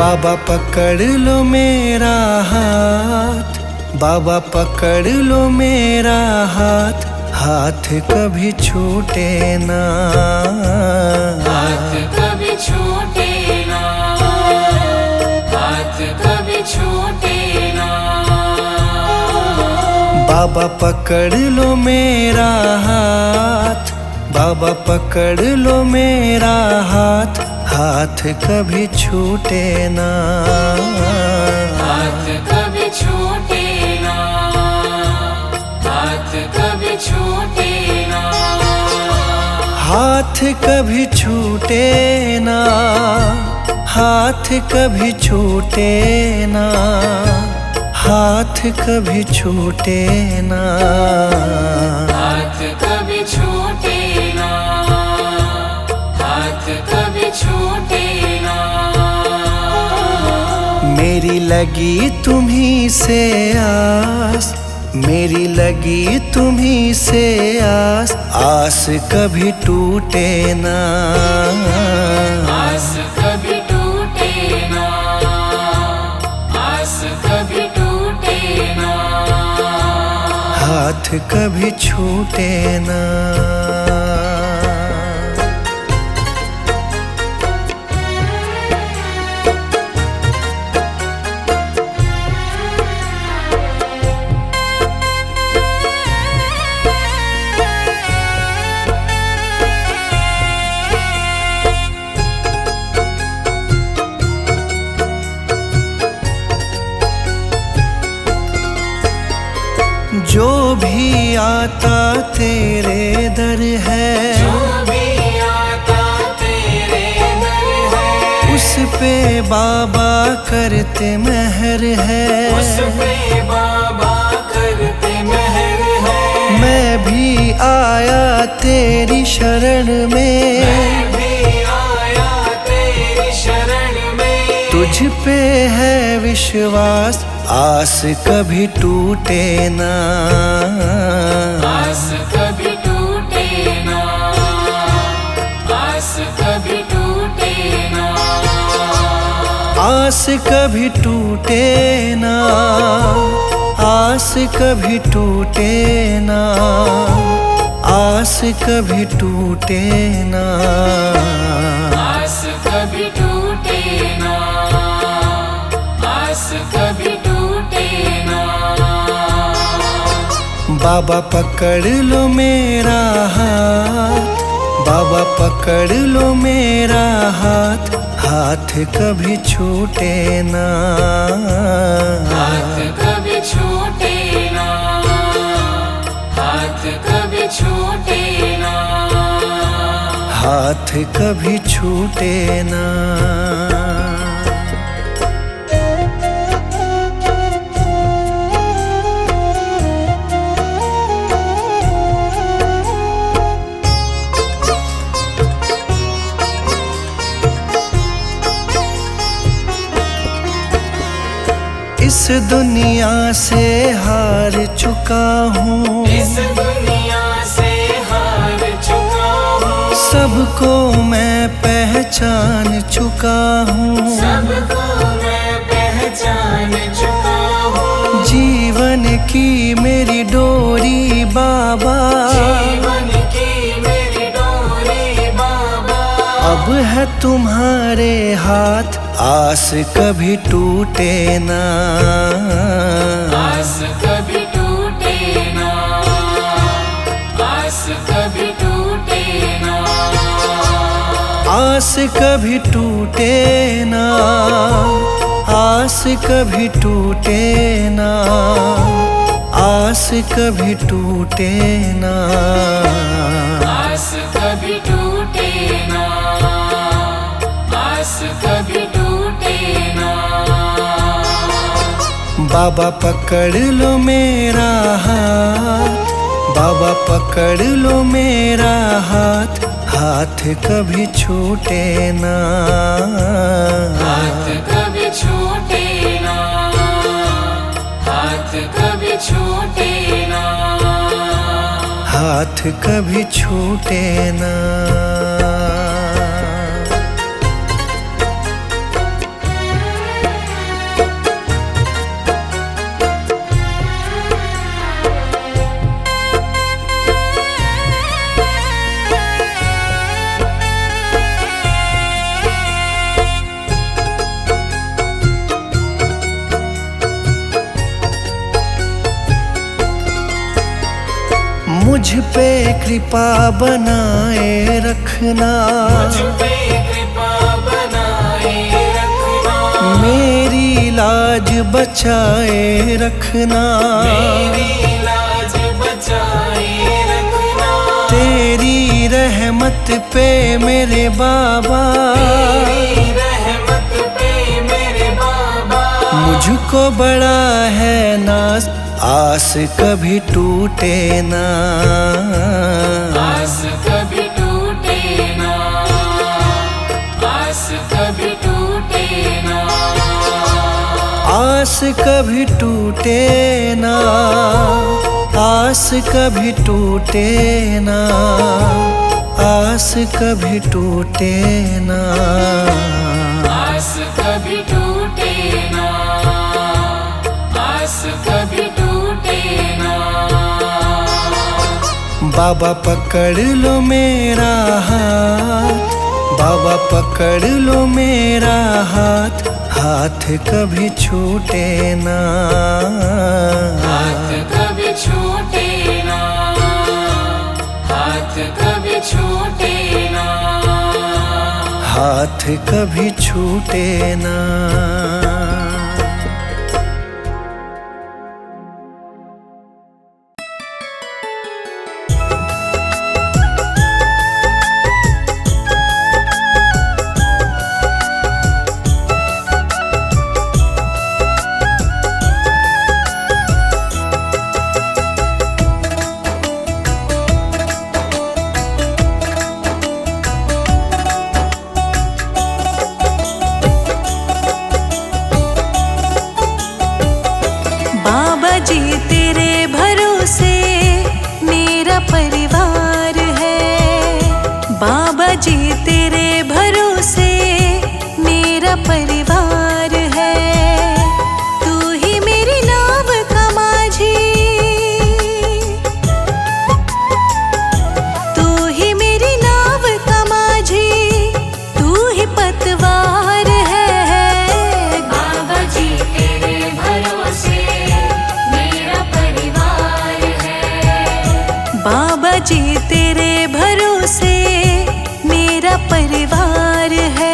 बाबा पकड़ लो मेरा हाथ, बाबा पकड़ लो मेरा हाथ, हाथ कभी छूटे ना, हाथ कभी छूटे ना, हाथ कभी छूटे ना। बाबा पकड़ लो मेरा हाथ, बाबा पकड़ लो मेरा हाथ, हाथ कभी छूटे ना, हाथ कभी छूटे ना, हाथ कभी छूटे ना। हाथ कभी छूटे ना, हाथ कभी छूटे ना, हाथ कभी छूटे ना, हाथ कभी छूटे ना, हाथ कभी छूटे ना। मेरी लगी तुम्हीं से आस, मेरी लगी तुम्हीं से आस, आस कभी टूटे ना, आस कभी टूटे ना, आस कभी टूटे ना। हाथ कभी छूटे ना। जो भी आता तेरे दर है, जो भी आता तेरे दर है, उस पे बाबा करते मेहर है, उस पे बाबा करते मेहर है। मैं भी आया तेरी शरण में, मैं भी आया तेरी शरण में। तुझ पे है विश्वास, आस कभी टूटे ना, आस कभी टूटे ना, आस कभी टूटे ना। आस कभी टूटे ना, आस कभी टूटे ना, आस कभी टूटे ना, आस कभी टूटे ना, आस कभी टूटे ना। बाबा पकड़ लो मेरा हाथ, बाबा पकड़ लो मेरा हाथ, हाथ कभी छूटे ना, हाथ कभी छूटे ना, हाथ कभी छूटे ना। हाथ कभी छूटे ना। इस दुनिया से हार चुका हूँ, इस दुनिया से हार चुका हूँ, सबको मैं पहचान चुका हूँ, सबको मैं पहचान चुका हूँ। जीवन की मेरी डोरी बाबा, जीवन की मेरी डोरी बाबा, अब है तुम्हारे हाथ, आस कभी टूटे ना, आस कभी टूटे ना, आस कभी टूटे ना। आस कभी टूटे ना, आस कभी टूटे ना, आस कभी टूटे ना, आस कभी टूटे ना, आस कभी टूटे ना। बाबा पकड़ लो मेरा हाथ, बाबा पकड़ लो मेरा हाथ, हाथ कभी छूटे ना, हाथ कभी छूटे ना, हाथ कभी छूटे ना। हाथ कभी छूटे ना। मुझ पे कृपा बनाए रखना, मुझ पे कृपा बनाए रखना, मेरी लाज बचाए रखना, मेरी लाज बचाए रखना, तेरी रहमत पे मेरे बाबा, तेरी रहमत पे मेरे बाबा। मुझको बड़ा है नाज, आस कभी टूटे ना, आस कभी टूटे ना, आस कभी टूटे ना, आस कभी टूटे ना, आस कभी टूटे ना, आस कभी टूटे ना, आस कभी टूटे ना, आस कभी टूटे ना। बाबा पकड़ लो मेरा हाथ, बाबा पकड़ लो मेरा हाथ, हाथ कभी छूटे ना, हाथ कभी छूटे ना, हाथ कभी छूटे ना, हाथ कभी छूटे ना। बाबा जी तेरे भरोसे मेरा परिवार है, बाबा जी तेरे भरोसे मेरा परिवार है, तू ही मेरी नाव का माझी, तू ही मेरी नाव का माझी, तू ही पतवार है। बाबा जी तेरे भरोसे मेरा परिवार है, बाबा जी तेरे भरोसे मेरा परिवार है।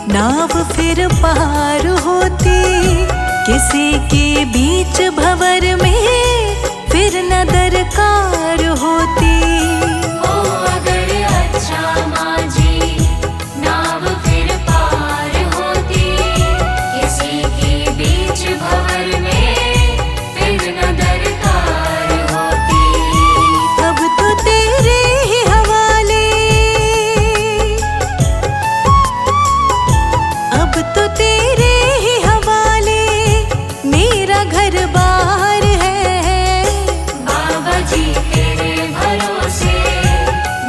नाव फिर पार होती, किसी के बीच भंवर में फिर न दरकार होती। ओ अगर अच्छा माझी नाव फिर पार होती, किसी के बीच भंवर में फिर न दरकार होती। अब तो तेरे ही हवाले, अब तो तेरे ही हवाले मेरा घर बार है। बाबा जी तेरे भरोसे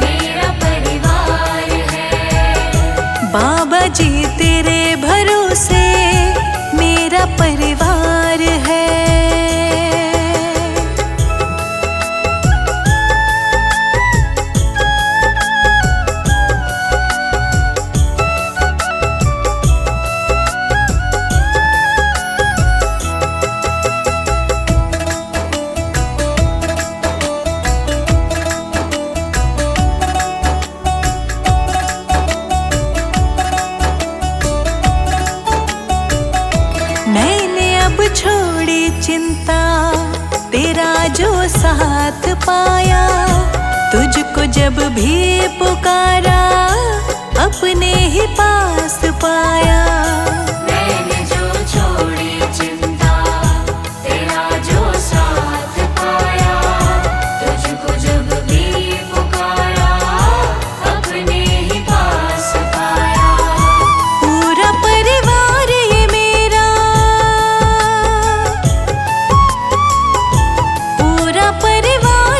मेरा परिवार है, बाबा जी तेरे भरोसे मेरा परिवार है। मैंने अब छोड़ी चिंता, तेरा जो साथ पाया, तुझको जब भी पुकारा अपने ही पास पाया। मैंने जो छोड़ी चिंता, तेरा जो साथ पाया, तुझको जब भी पुकारा अपने ही पास पाया। पूरा परिवार ये मेरा, पूरा परिवार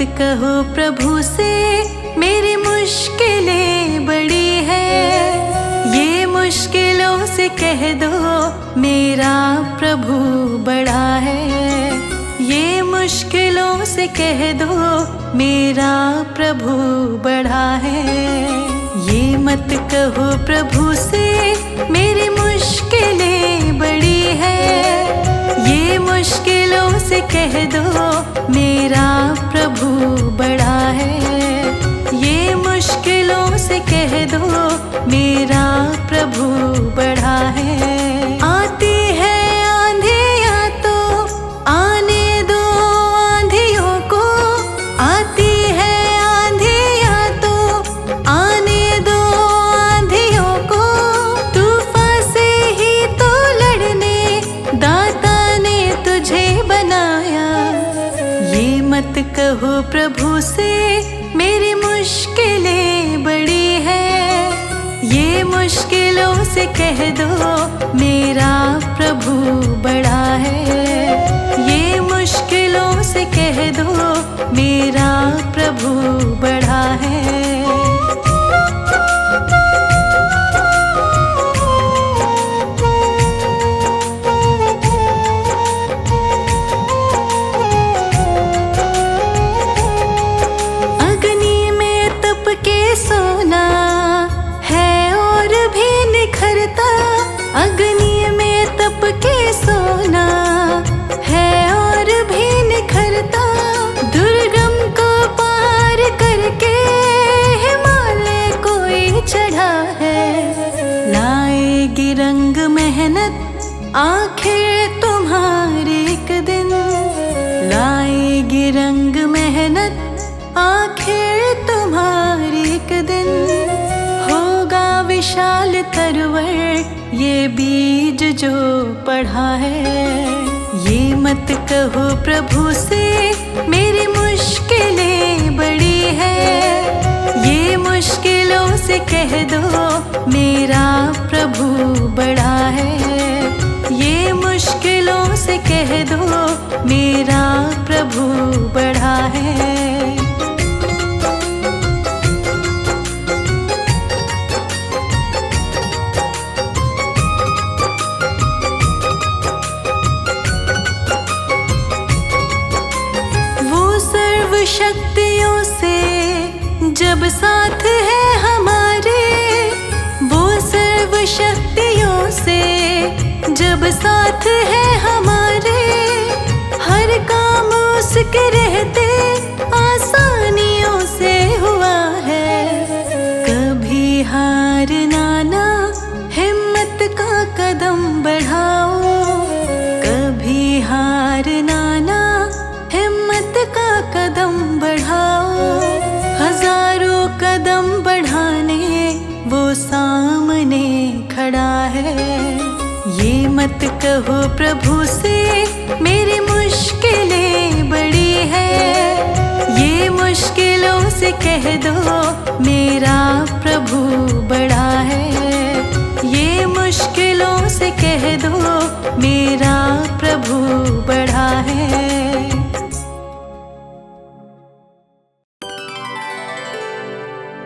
कहो प्रभु से मेरी मुश्किलें बड़ी है, ये मुश्किलों से कह दो मेरा प्रभु बड़ा है। ये मुश्किलों से कह दो मेरा प्रभु बड़ा है। ये मत कहो प्रभु से मेरी मुश्किलें बड़ी है, ये मुश्किलों से कह दो मेरा प्रभु बड़ा है। ये मुश्किलों से कह दो मेरा प्रभु बड़ा है। आती है आंधियाँ तो आने दो आंधियों को, आती है आंधियाँ तो आने दो आंधियों को। तूफान से ही तो लड़ने दाता ने तुझे बनाया। ये मत कहो प्रभु से मेरी मुश्किलें बड़ी है, ये मुश्किलों से कह दो मेरा प्रभु बड़ा है। ये मुश्किलों से कह दो मेरा प्रभु बड़ा है। सोना है और भी निखरता, अग्नि में तप के सोना है और भी निखरता। दुर्गम को पार करके हिमालय कोई चढ़ा है। लाएगी रंग मेहनत आखिर तुम्हारे एक दिन, लाएगी रंग मेहनत आखिर तुम्हारे एक दिन। होगा विशाल तरवर ये बीज जो पढ़ा है। ये मत कहो प्रभु से मेरी मुश्किलें बड़ी है, ये मुश्किलों से कह दो मेरा प्रभु बड़ा है। ये मुश्किलों से कह दो मेरा प्रभु बड़ा है। शक्तियों से जब साथ है हमारे, वो सर्व शक्तियों से जब साथ है हमारे। हर काम उसके रहते आसानियों से हुआ है। कभी हार ना हिम्मत का कदम बढ़ाओ, कभी हार ना हिम्मत का कदम बढ़ाओ। हजारों कदम बढ़ाने वो सामने खड़ा है। ये मत कहो प्रभु से मेरी मुश्किलें बड़ी है, ये मुश्किलों से कह दो मेरा प्रभु बड़ा है। ये मुश्किलों से कह दो मेरा प्रभु बड़ा है।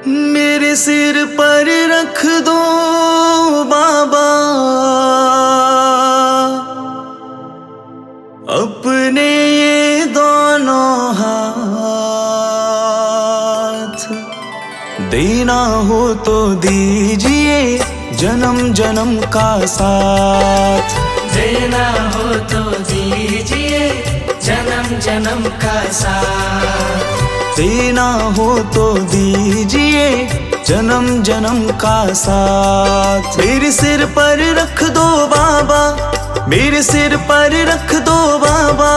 मेरे सिर पर रख दो बाबा अपने ये दोनों हाथ। देना हो तो दीजिए जन्म जन्म का साथ, देना हो तो दीजिए जन्म जन्म का साथ। देना हो तो दीजिए जन्म जन्म का साथ। मेरे सिर पर रख दो बाबा, मेरे सिर पर रख दो बाबा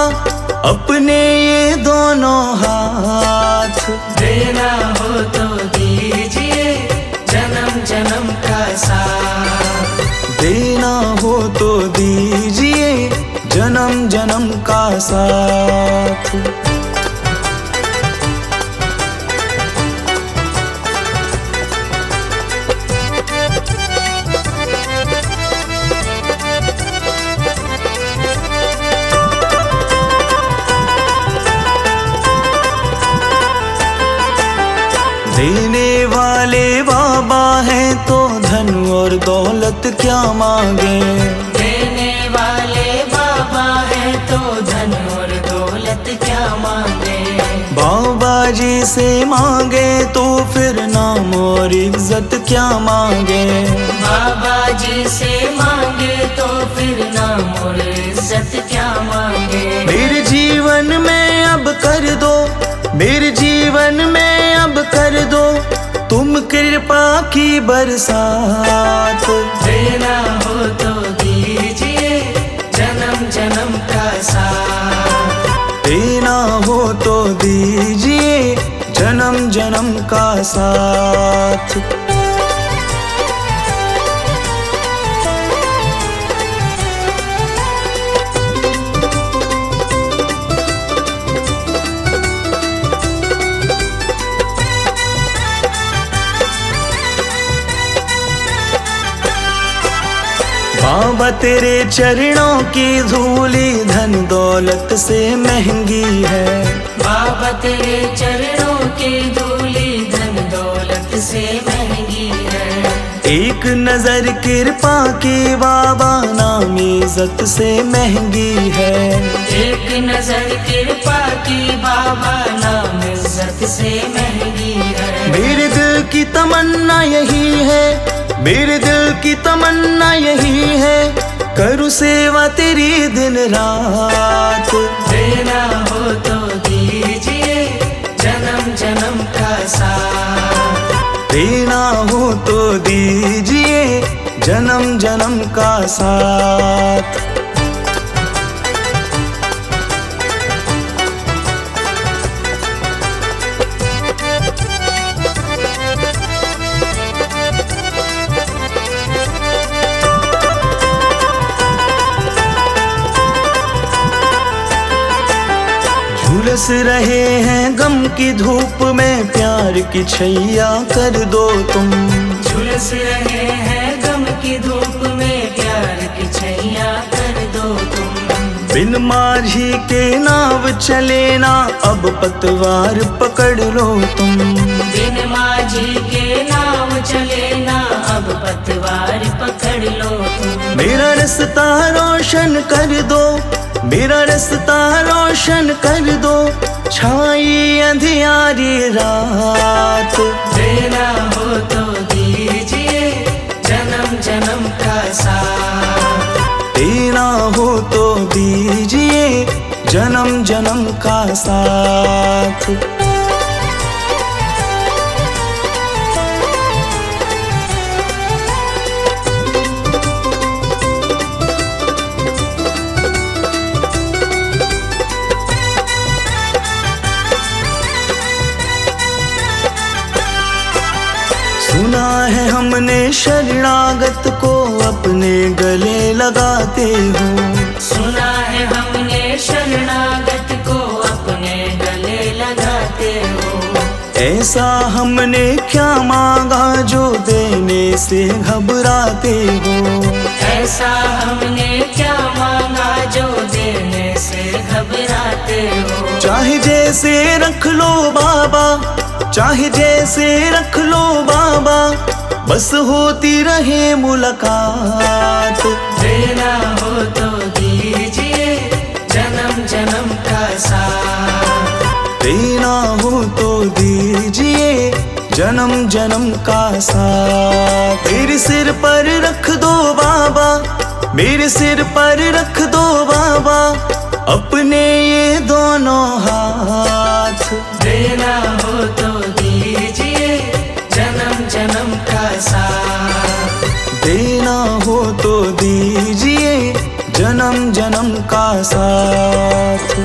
अपने ये दोनों हाथ। देना हो तो दीजिए जन्म जन्म का साथ, देना हो तो दीजिए जन्म जन्म का साथ। देने वाले बाबा हैं तो धन और दौलत क्या मांगे। देने वाले बाबा है तो धन और दौलत क्या मांगे। बाबा जी से मांगे तो फिर नाम और इज्जत क्या मांगे। बाबा जी से मांगे तो फिर नाम और इज्जत क्या मांगे। मेरे जीवन में अब कर दो, मेरे जीवन में अब कर दो तुम कृपा की बरसात। देना हो तो दीजिए जन्म जन्म का साथ। देना हो तो दीजिए जन्म जन्म का साथ। बाबा तेरे चरणों की धूली धन दौलत से महंगी है। बाबा तेरे चरणों की धूली धन दौलत से महंगी है। एक नजर कृपा की बाबा नाम इज्जत से महंगी है। एक नजर कृपा की बाबा नाम इज्जत से महंगी है। मेरे दिल की तमन्ना यही है, मेरे दिल की तमन्ना यही है करूँ सेवा तेरी दिन रात। देना हो तो दीजिए जन्म जन्म का साथ। देना हो तो दीजिए जन्म जन्म का साथ। झुलस रहे हैं गम की धूप में प्यार की छैया कर दो तुम। झुलस रहे हैं गम की धूप में प्यार की छैया कर दो तुम। बिन माझी के नाव चले ना अब पतवार पकड़ लो तुम। बिन माझी के नाव चले ना अब पतवार पकड़ लो तुम। मेरा रास्ता रोशन कर दो, मेरा रास्ता रोशन कर दो छाई अंधियारी रात। देना हो तो दीजिए जन्म जन्म का साथ। देना हो तो दीजिए जन्म जन्म का साथ। सुना है हमने शरणागत को अपने गले लगाते हो। सुना है हमने शरणागत को अपने गले लगाते हो। ऐसा हमने क्या मांगा जो देने से घबराते हो। ऐसा हमने क्या मांगा जो देने से घबराते हो। चाहे जैसे रख लो बाबा, चाहे जैसे रख लो बाबा बस होती रहे मुलाकात। देना हो तो दीजिए जन्म जन्म का साथ। देना हो तो दीजिए जन्म जन्म का साथ। मेरे सिर पर रख दो बाबा, मेरे सिर पर रख दो बाबा अपने ये दोनों हाथ। देना हो तो दीजिए जन्म जन्म का साथ। देना हो तो दीजिए जन्म जन्म का साथ।